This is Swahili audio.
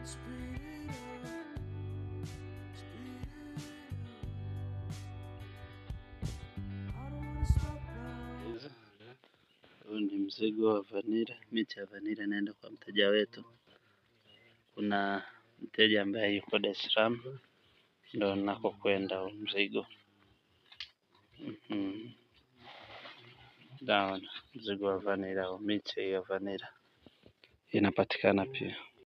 Huu ni mzigo wa vanila, miti ya vanila inaenda kwa mteja wetu. Kuna mteja ambaye yuko Dar es Salaam, ndio ninakokwenda huu mzigo. Mzigo wa vanila au miti ya vanila inapatikana pia.